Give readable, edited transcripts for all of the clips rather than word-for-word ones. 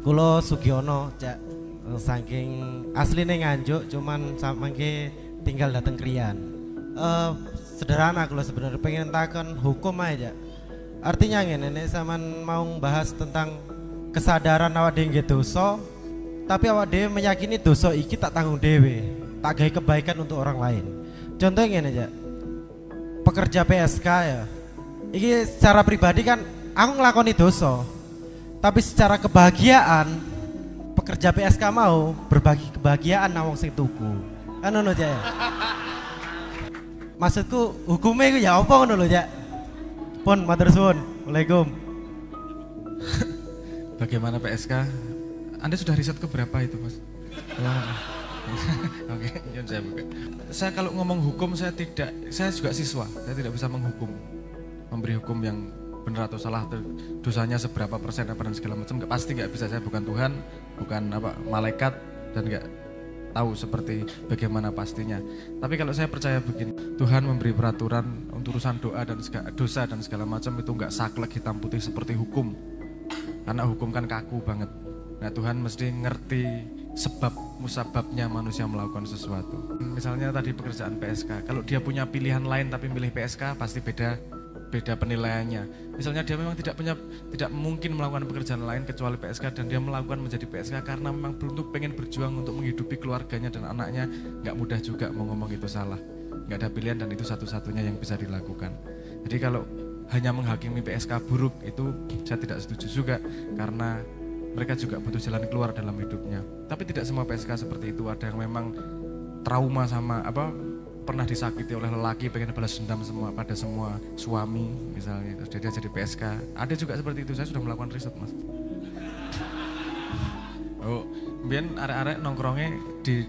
Kulo Sugiono, Cak. Saking asline Nganjuk, cuman samangke tinggal dateng Krian. Sederhana kulo sebenarnya pengen takon hukum aja. Artinya ngene, nek sampean mau bahas tentang kesadaran awak dhewe nggih dosa, tapi awak dhewe meyakini dosa iki tak tanggung dhewe, tak gawe kebaikan untuk orang lain. Contohnya ngene aja. Pekerja PSK ya. Iki secara pribadi kan aku ngelakoni dosa. Tapi secara kebahagiaan pekerja PSK mau berbagi kebahagiaan nang wong sing tuku. Kan ngono aja ya. Maksudku hukumnya itu ya apa ngono lho ya. Pun matur suwun. Waalaikumsalam. Bagaimana PSK? Anda sudah riset ke berapa itu, Mas? Oke, nyun saya buka. Saya kalau ngomong hukum saya juga siswa, saya tidak bisa menghukum, memberi hukum yang benar atau salah, dosanya seberapa persen apa dan segala macam, pasti nggak bisa. Saya bukan Tuhan, bukan malaikat, dan nggak tahu seperti bagaimana pastinya. Tapi kalau saya percaya begini, Tuhan memberi peraturan untuk urusan dosa dan segala macam itu nggak saklek hitam putih seperti hukum, karena hukum kan kaku banget. Nah Tuhan mesti ngerti sebab musababnya manusia melakukan sesuatu. Misalnya tadi pekerjaan PSK, kalau dia punya pilihan lain tapi milih PSK pasti beda penilaiannya. Misalnya dia memang tidak mungkin melakukan pekerjaan lain kecuali PSK dan dia melakukan menjadi PSK karena memang pengen berjuang untuk menghidupi keluarganya dan anaknya, nggak mudah juga mau ngomong itu salah. Nggak ada pilihan dan itu satu-satunya yang bisa dilakukan. Jadi kalau hanya menghakimi PSK buruk itu saya tidak setuju juga, karena mereka juga butuh jalan keluar dalam hidupnya. Tapi tidak semua PSK seperti itu. Ada yang memang trauma sama pernah disakiti oleh lelaki, pengen balas dendam pada semua suami misalnya, terus dia jadi PSK. Ada juga seperti itu, saya sudah melakukan riset, Mas. Oh, kemudian arek-arek nongkrongnya di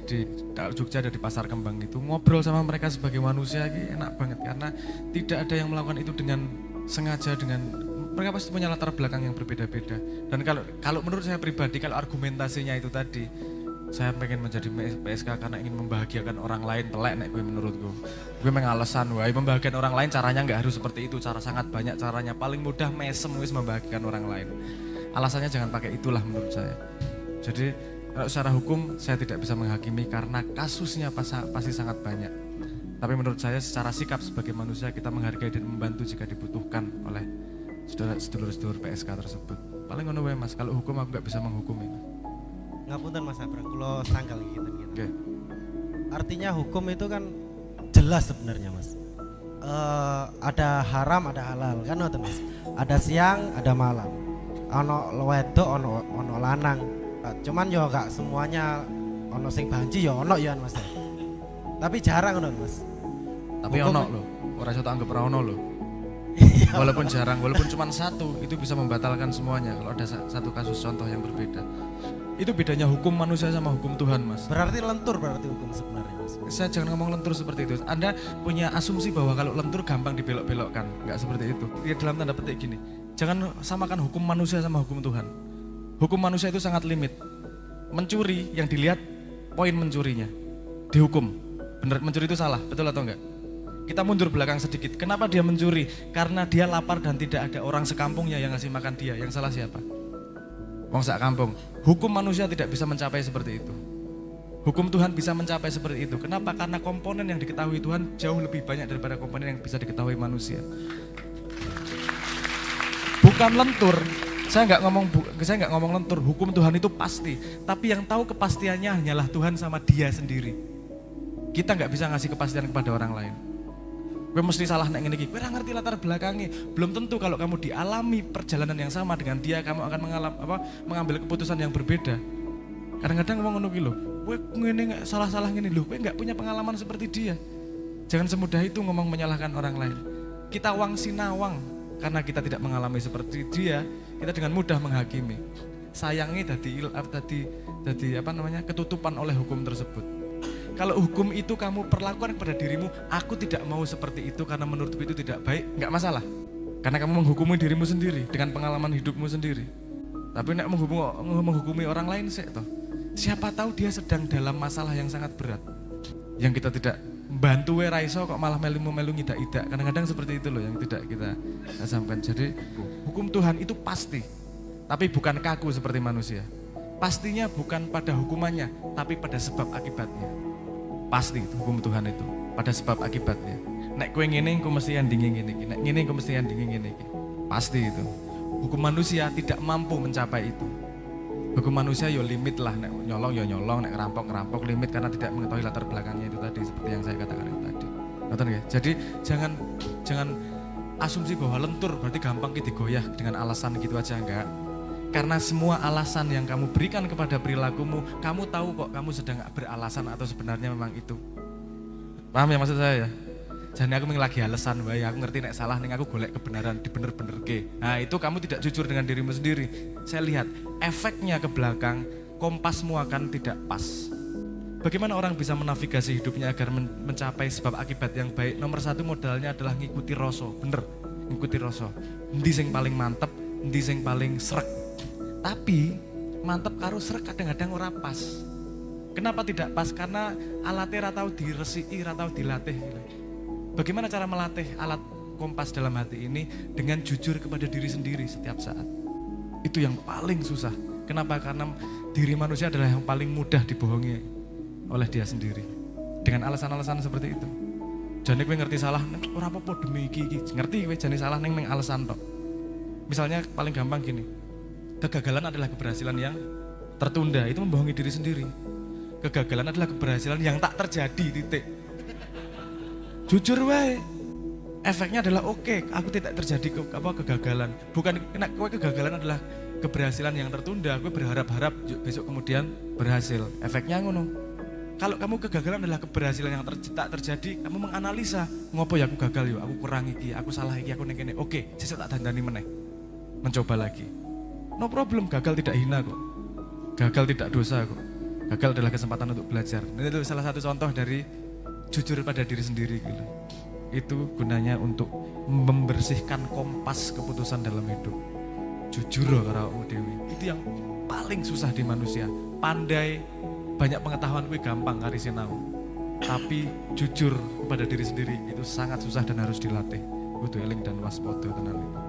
Jogja ada di Pasar Kembang itu, ngobrol sama mereka sebagai manusia enak banget, karena tidak ada yang melakukan itu dengan sengaja, mereka pasti punya latar belakang yang berbeda-beda. Dan kalau menurut saya pribadi, kalau argumentasinya itu tadi, saya pengen menjadi PSK karena ingin membahagiakan orang lain, telek nek gue menurutku. Gue mengalasan, wah membahagiakan orang lain caranya nggak harus seperti itu, cara sangat banyak caranya. Paling mudah mesem wis membahagiakan orang lain. Alasannya jangan pakai itulah menurut saya. Jadi kalau secara hukum saya tidak bisa menghakimi karena kasusnya pasti sangat banyak. Tapi menurut saya secara sikap sebagai manusia kita menghargai dan membantu jika dibutuhkan oleh sedulur-sedulur PSK tersebut. Paling ngono wae Mas, kalau hukum aku nggak bisa menghukumi. Ngapunten Mas Abrang, kulo sangkal gitu. Okay. Artinya hukum itu kan jelas sebenarnya Mas. Ada haram, ada halal kan ngoten Mas. Ada siang, ada malam. Ono wedok, ono lanang. Cuman yo gak semuanya ono sing banci yo ono ya Mas. Tapi jarang ono Mas. Tapi hukum ono loh. Ora iso tak anggap ora ono loh. Walaupun jarang, walaupun cuma satu, itu bisa membatalkan semuanya kalau ada satu kasus contoh yang berbeda. Itu bedanya hukum manusia sama hukum Tuhan, Mas. Berarti lentur hukum sebenarnya, Mas. Saya jangan ngomong lentur seperti itu. Anda punya asumsi bahwa kalau lentur gampang dibelok-belokkan. Enggak seperti itu. Ya dalam tanda petik gini, jangan samakan hukum manusia sama hukum Tuhan. Hukum manusia itu sangat limit. Mencuri yang dilihat poin mencurinya. Dihukum. Benar mencuri itu salah, betul atau enggak? Kita mundur belakang sedikit. Kenapa dia mencuri? Karena dia lapar dan tidak ada orang sekampungnya yang ngasih makan dia. Yang salah siapa? Wong sak kampung. Hukum manusia tidak bisa mencapai seperti itu. Hukum Tuhan bisa mencapai seperti itu. Kenapa? Karena komponen yang diketahui Tuhan jauh lebih banyak daripada komponen yang bisa diketahui manusia. Bukan lentur. Saya nggak ngomong lentur. Hukum Tuhan itu pasti. Tapi yang tahu kepastiannya hanyalah Tuhan sama Dia sendiri. Kita nggak bisa ngasih kepastian kepada orang lain. Gue mesti salah nek ngene iki. Kowe ora ngerti latar belakangnya. Belum tentu kalau kamu dialami perjalanan yang sama dengan dia, kamu akan mengambil keputusan yang berbeda. Kadang-kadang ngomong ngono ki lho, kowe ngene salah-salah ngene lho, kowe enggak punya pengalaman seperti dia. Jangan semudah itu ngomong menyalahkan orang lain. Kita wang sinawang karena kita tidak mengalami seperti dia, kita dengan mudah menghakimi. Sayangnya tadi ketutupan oleh hukum tersebut. Kalau hukum itu kamu perlakukan kepada dirimu, aku tidak mau seperti itu karena menurutku itu tidak baik, nggak masalah. Karena kamu menghukumi dirimu sendiri dengan pengalaman hidupmu sendiri. Tapi nek menghukumi orang lain sih toh. Siapa tahu dia sedang dalam masalah yang sangat berat. Yang kita tidak bantu raiso kok malah melu ngidak-idak. Kadang-kadang seperti itu loh yang tidak kita sampaikan. Jadi hukum Tuhan itu pasti. tapi bukan kaku seperti manusia. Pastinya bukan pada hukumannya, tapi pada sebab akibatnya. Pasti itu hukum Tuhan itu, pada sebab akibatnya. Nek kowe ngene engko mesti endinge ngene iki, nek ngene engko mesti endinge ngene iki. Pasti itu. Hukum manusia tidak mampu mencapai itu. Hukum manusia yo limit lah, nek nyolong ya nyolong, nek ngerampok limit karena tidak mengetahui latar belakangnya itu tadi, seperti yang saya katakan itu tadi. Nonton ya. Jadi jangan asumsi bahwa lentur berarti gampang digoyah dengan alasan gitu aja, enggak. Karena semua alasan yang kamu berikan kepada perilakumu, kamu tahu kok kamu sedang beralasan atau sebenarnya memang itu. Paham ya maksud saya ya? Jadi aku lagi alasan, wae aku ngerti nek salah ning aku golek kebenaran dibener-benerke. Nah, itu kamu tidak jujur dengan dirimu sendiri. Saya lihat efeknya ke belakang, kompasmu akan tidak pas. Bagaimana orang bisa menavigasi hidupnya agar mencapai sebab akibat yang baik? Nomor satu modalnya adalah ngikuti rasa, bener, ngikuti rasa. Endi sing paling mantep, endi sing paling srek. Tapi mantep karo srek kadang-kadang ora pas. Kenapa tidak pas? Karena alatnya ratau diresiki, ratau dilatih. Bagaimana cara melatih alat kompas dalam hati ini? Dengan jujur kepada diri sendiri setiap saat. Itu yang paling susah. Kenapa? Karena diri manusia adalah yang paling mudah dibohongi oleh dia sendiri. Dengan alasan-alasan seperti itu. Jane kowe ngerti salah, ora apa-apa demi iki. Ngerti kowe jane salah ning alasan tok. Misalnya paling gampang gini. Kegagalan adalah keberhasilan yang tertunda, itu membohongi diri sendiri. Kegagalan adalah keberhasilan yang tak terjadi, titik. Jujur wae. Efeknya adalah oke, aku tidak terjadi kegagalan. Bukan kowe kegagalan adalah keberhasilan yang tertunda, kowe berharap-harap besok kemudian berhasil. Efeknya ngono. Kalau kamu kegagalan adalah keberhasilan yang tak terjadi, kamu menganalisa, ngopo ya aku gagal yo, aku kurang iki, aku salah iki, aku ning kene. Oke, sesuk tak dandani meneh. Mencoba lagi. No problem, gagal tidak hina kok. Gagal tidak dosa kok. Gagal adalah kesempatan untuk belajar. Dan itu salah satu contoh dari jujur pada diri sendiri gitu. Itu gunanya untuk membersihkan kompas keputusan dalam hidup. Jujur loh karo Dewi. Itu yang paling susah di manusia. Pandai, banyak pengetahuan gue gampang kari sinau. Tapi jujur kepada diri sendiri itu sangat susah dan harus dilatih. Kudu eling dan waspada tenan itu.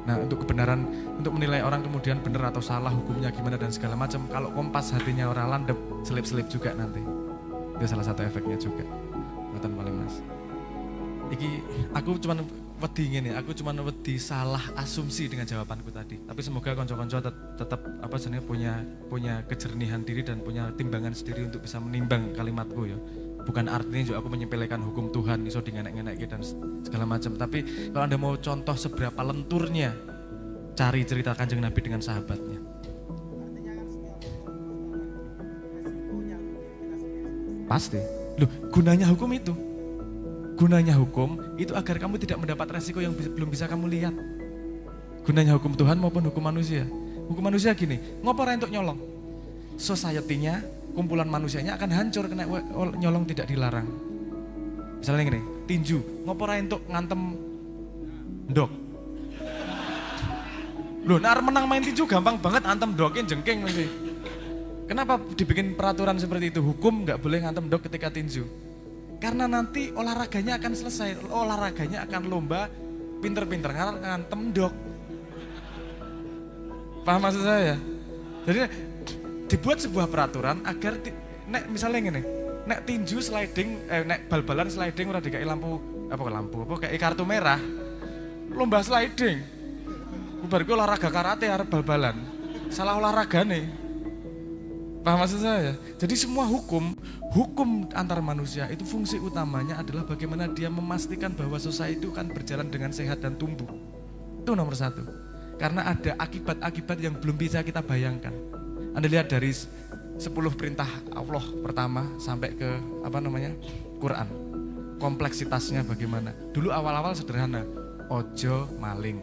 Nah, untuk kebenaran, untuk menilai orang kemudian benar atau salah, hukumnya gimana dan segala macam. Kalau kompas hatinya orang landep, selip-selip juga nanti. Itu salah satu efeknya juga. Buatan paling mas. Iki aku cuman wedi ngene, aku cuman wedi salah asumsi dengan jawabanku tadi. Tapi semoga konco-konco tetap apa jenenge punya kejernihan diri dan punya timbangan sendiri untuk bisa menimbang kalimatku ya. Bukan artinya juga aku menyepelekan hukum Tuhan, iso dingenek-ngenek dan segala macam. Tapi kalau Anda mau contoh seberapa lenturnya, cari cerita Kanjeng Nabi dengan sahabatnya. Pasti. Loh, gunanya hukum itu. Gunanya hukum itu agar kamu tidak mendapat resiko yang belum bisa kamu lihat. Gunanya hukum Tuhan maupun hukum manusia. Hukum manusia gini, ngopo ora entuk nyolong? Society-nya, kumpulan manusianya akan hancur kena nyolong tidak dilarang. Misalnya gini, tinju, ngopo ora entuk ngantem ndok. Loh, nek menang main tinju gampang banget antem ndokin jengking mesti. Kenapa dibikin peraturan seperti itu? Hukum nggak boleh ngantem ndok ketika tinju. Karena nanti olahraganya akan selesai, olahraganya akan lomba pinter-pinter ngantem ndok. Paham maksud saya? Jadi dibuat sebuah peraturan agar nek misalnya gini, nek tinju sliding, nek bal-balan sliding udah dikai lampu kayak kartu merah, lomba sliding, bariku olahraga karate arep bal-balan, salah olahraga nih, paham maksud saya? Jadi semua hukum antar manusia itu fungsi utamanya adalah bagaimana dia memastikan bahwa society itu kan berjalan dengan sehat dan tumbuh, itu nomor satu, karena ada akibat-akibat yang belum bisa kita bayangkan. Anda lihat dari 10 perintah Allah pertama sampai ke Quran. Kompleksitasnya bagaimana? Dulu awal-awal sederhana, ojo maling.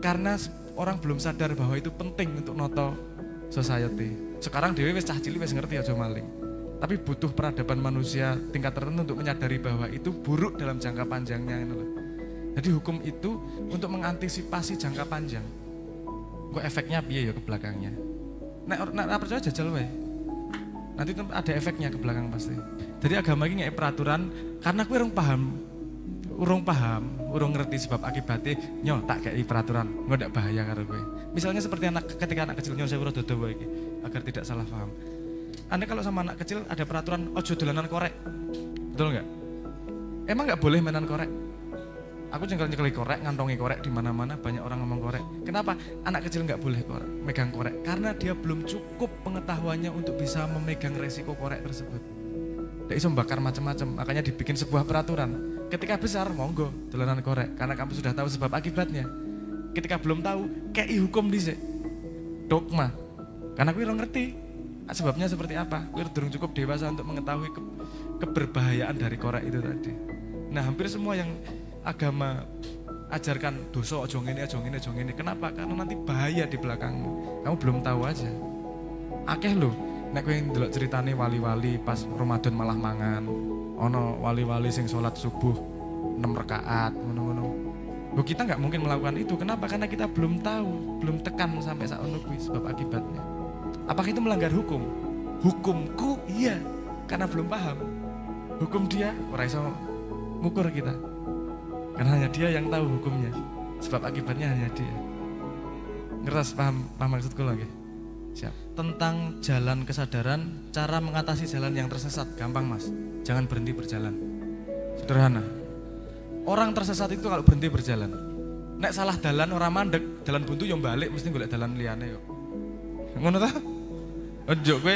Karena orang belum sadar bahwa itu penting untuk noto society. Sekarang dewe wis cah cilik wis ngerti ojo maling. Tapi butuh peradaban manusia tingkat tertentu untuk menyadari bahwa itu buruk dalam jangka panjangnya. Jadi hukum itu untuk mengantisipasi jangka panjang. Kok efeknya piye ya ke belakangnya? Nek percaya jajal wae. Nanti ada efeknya ke belakang pasti. Jadi agama ini ngek peraturan karena kowe urung paham, urung ngerti sebab akibatnya, nyo tak kayak peraturan, nggak bahaya karo gue. Misalnya seperti ketika anak kecil nyo saya urut dodo iki, agar tidak salah paham. Anda kalau sama anak kecil ada peraturan ojo dolanan korek, betul nggak? Emang nggak boleh mainan korek? Aku nyekeli korek, ngantongi korek di mana-mana, banyak orang ngomong korek. Kenapa? Anak kecil nggak boleh korek, megang korek, karena dia belum cukup pengetahuannya untuk bisa memegang resiko korek tersebut. Dia bisa membakar macam-macam, makanya dibikin sebuah peraturan. Ketika besar, monggo dolanan korek, karena kamu sudah tahu sebab akibatnya. Ketika belum tahu, kei hukum dhisik. Dogma. Karena aku ngerti sebabnya seperti apa. Aku durung cukup dewasa untuk mengetahui keberbahayaan dari korek itu tadi. Nah, hampir semua yang agama ajarkan dosa ojo ngene. Kenapa? Karena nanti bahaya di belakangmu. Kamu belum tahu aja. Akeh lho, nek kowe ndelok ceritane wali-wali pas Ramadan malah mangan. Ono wali-wali sing sholat subuh 6 rakaat, ngono-ngono. Loh, kita nggak mungkin melakukan itu. Kenapa? Karena kita belum tahu, belum tekan sampai saat kuwi sebab akibatnya. Apakah itu melanggar hukum? Hukumku iya, karena belum paham. Hukum dia ora iso ngukur kita. Karena hanya dia yang tahu hukumnya. Sebab akibatnya hanya dia. Ngerti paham maksudku lagi? Siap. Tentang jalan kesadaran, cara mengatasi jalan yang tersesat, gampang mas. Jangan berhenti berjalan. Sederhana. Orang tersesat itu kalau berhenti berjalan. Nek salah dalan orang mandek, dalan buntu yang balik mesti golek dalan liyane kok. Ngono ta? Ojo gue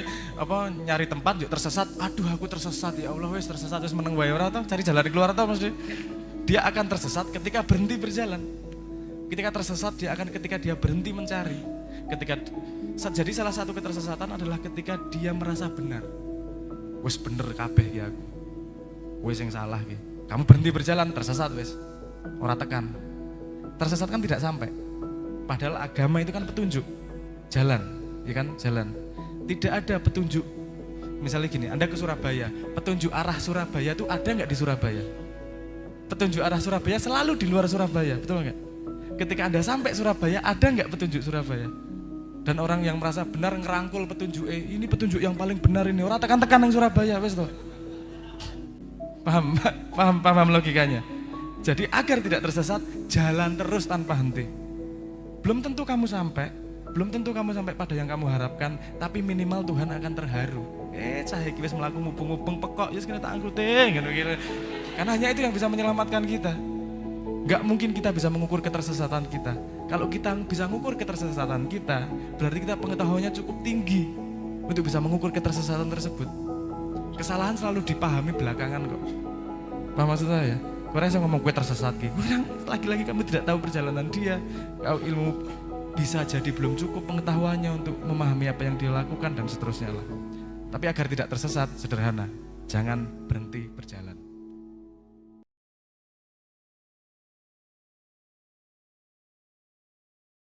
nyari tempat yuk tersesat. Aduh aku tersesat ya Allah wis tersesat wis meneng wae ora ta, cari jalan keluar ta mesti. Dia akan tersesat ketika berhenti berjalan. Ketika tersesat dia akan ketika dia berhenti mencari. Jadi salah satu ketersesatan adalah ketika dia merasa benar. Wes bener kabeh ya aku. Wes yang salah ki. Kamu berhenti berjalan tersesat wes. Ora tekan. Tersesat kan tidak sampai. Padahal agama itu kan petunjuk. Jalan, ya kan? Jalan. Tidak ada petunjuk. Misalnya gini, Anda ke Surabaya, petunjuk arah Surabaya itu ada nggak di Surabaya? Petunjuk arah Surabaya selalu di luar Surabaya, betul nggak? Ketika Anda sampai Surabaya, ada nggak petunjuk Surabaya? Dan orang yang merasa benar ngerangkul petunjuk, ini petunjuk yang paling benar ini, orang tekan-tekan yang Surabaya, wes toh. Paham logikanya? Jadi agar tidak tersesat, jalan terus tanpa henti. Belum tentu kamu sampai pada yang kamu harapkan, tapi minimal Tuhan akan terharu. Cah iki wis mlaku mubeng-mubeng pekok, ya kena tak angkute, ngono-ngono. Karena hanya itu yang bisa menyelamatkan kita. Gak mungkin kita bisa mengukur ketersesatan kita. Kalau kita bisa mengukur ketersesatan kita, berarti kita pengetahuannya cukup tinggi untuk bisa mengukur ketersesatan tersebut. Kesalahan selalu dipahami belakangan kok. Paham maksud saya? Kau rasa ngomong gue tersesat ki. Lagi-lagi kamu tidak tahu perjalanan dia. Kau ilmu bisa jadi belum cukup pengetahuannya untuk memahami apa yang dia lakukan dan seterusnya lah. Tapi agar tidak tersesat, sederhana, jangan berhenti berjalan.